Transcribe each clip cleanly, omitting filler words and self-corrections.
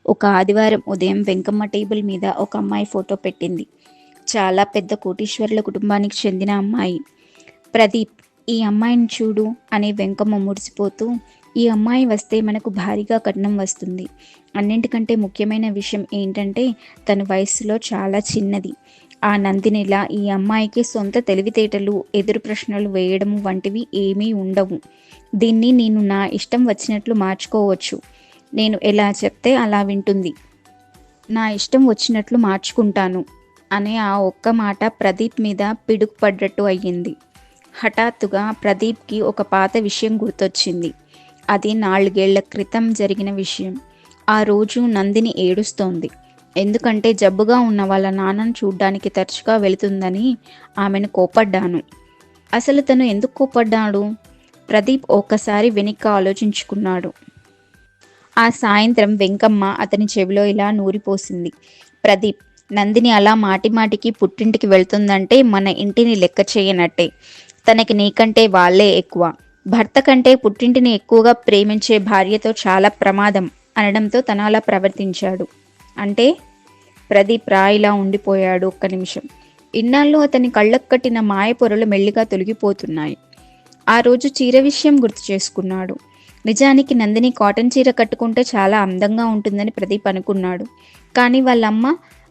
ఒక ఆదివారం ఉదయం వెంకమ్మ టేబుల్ మీద ఒక అమ్మాయి ఫోటో పెట్టింది. చాలా పెద్ద కోటీశ్వరుల కుటుంబానికి చెందిన అమ్మాయి. ప్రదీప్, ఈ అమ్మాయిని చూడు అని వెంకమ్మ మురిసిపోతూ, ఈ అమ్మాయి వస్తే మనకు భారీగా కట్నం వస్తుంది. అన్నింటికంటే ముఖ్యమైన విషయం ఏంటంటే తను వయస్సులో చాలా చిన్నది. ఆ నందినిలా ఈ అమ్మాయికి సొంత తెలివితేటలు, ఎదురు ప్రశ్నలు వేయడం వంటివి ఏమీ ఉండవు. దీన్ని నేను నా ఇష్టం వచ్చినట్లు మార్చుకోవచ్చు. నేను ఎలా చెప్తే అలా వింటుంది. నా ఇష్టం వచ్చినట్లు మార్చుకుంటాను అనే ఆ ఒక్క మాట ప్రదీప్ మీద పిడుగు పడ్డట్టు అయ్యింది. హఠాత్తుగా ప్రదీప్కి ఒక పాత విషయం గుర్తొచ్చింది. అది 4 ఏళ్ల క్రితం జరిగిన విషయం. ఆ రోజు నందిని ఏడుస్తోంది. ఎందుకంటే జబ్బుగా ఉన్న వాళ్ళ నాన్నను చూడ్డానికి తరచుగా వెళుతుందని ఆమెను కోప్పడ్డాను. అసలు తను ఎందుకు కోప్పడ్డాడు? ప్రదీప్ ఒక్కసారి వెనక్కి ఆలోచించుకున్నాడు. ఆ సాయంత్రం వెంకమ్మ అతని చెవిలో ఇలా నూరిపోసింది. ప్రదీప్, నందిని అలా మాటిమాటికి పుట్టింటికి వెళ్తుందంటే మన ఇంటిని లెక్క చేయనట్టే. తనకి నీకంటే వాళ్ళే ఎక్కువ. భర్త కంటే పుట్టింటిని ఎక్కువగా ప్రేమించే భార్యతో చాలా ప్రమాదం అనడంతో తను అలా ప్రవర్తించాడు. అంటే? ప్రదీప్ రాయిలా ఉండిపోయాడు ఒక్క నిమిషం. ఇన్నాళ్ళు అతని కళ్ళకు కట్టిన మాయ పొరలు మెల్లిగా తొలగిపోతున్నాయి. ఆ రోజు చీర విషయం గుర్తు చేసుకున్నాడు. నిజానికి నందిని కాటన్ చీర కట్టుకుంటే చాలా అందంగా ఉంటుందని ప్రదీప్ అనుకున్నాడు. కానీ వాళ్ళమ్మ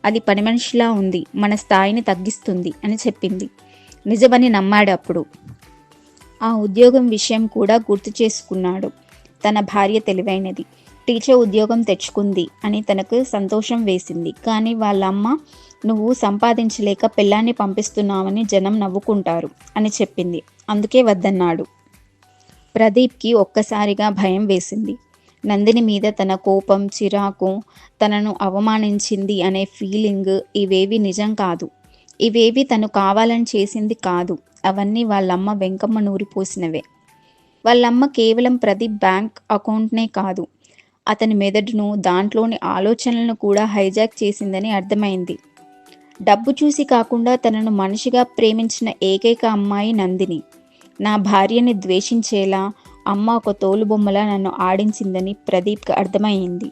అది పని మనిషిలా ఉంది, మన స్థాయిని తగ్గిస్తుంది అని చెప్పింది. నిజమని నమ్మాడు అప్పుడు. ఆ ఉద్యోగం విషయం కూడా గుర్తు చేసుకున్నాడు. తన భార్య తెలివైనది, టీచర్ ఉద్యోగం తెచ్చుకుంది అని తనకు సంతోషం వేసింది. కానీ వాళ్ళమ్మ నువ్వు సంపాదించలేక పెళ్ళాన్ని పంపిస్తున్నావని జనం నవ్వుకుంటారు అని చెప్పింది. అందుకే వద్దన్నాడు. ప్రదీప్కి ఒక్కసారిగా భయం వేసింది. నందిని మీద తన కోపం, చిరాకు, తనను అవమానించింది అనే ఫీలింగ్ ఇవేవి నిజం కాదు. ఇవేవి తను కావాలని చేసింది కాదు. అవన్నీ వాళ్ళమ్మ వెంకమ్మ నూరిపోసినవే. వాళ్ళమ్మ కేవలం ప్రదీప్ బ్యాంక్ అకౌంట్నే కాదు, అతని మెదడును, దాంట్లోని ఆలోచనలను కూడా హైజాక్ చేసిందని అర్థమైంది. డబ్బు చూసి కాకుండా తనను మనిషిగా ప్రేమించిన ఏకైక అమ్మాయి నందిని. నా భార్యని ద్వేషించేలా అమ్మ ఒక తోలుబొమ్మలా నన్ను ఆడించిందని ప్రదీప్కి అర్థమైంది.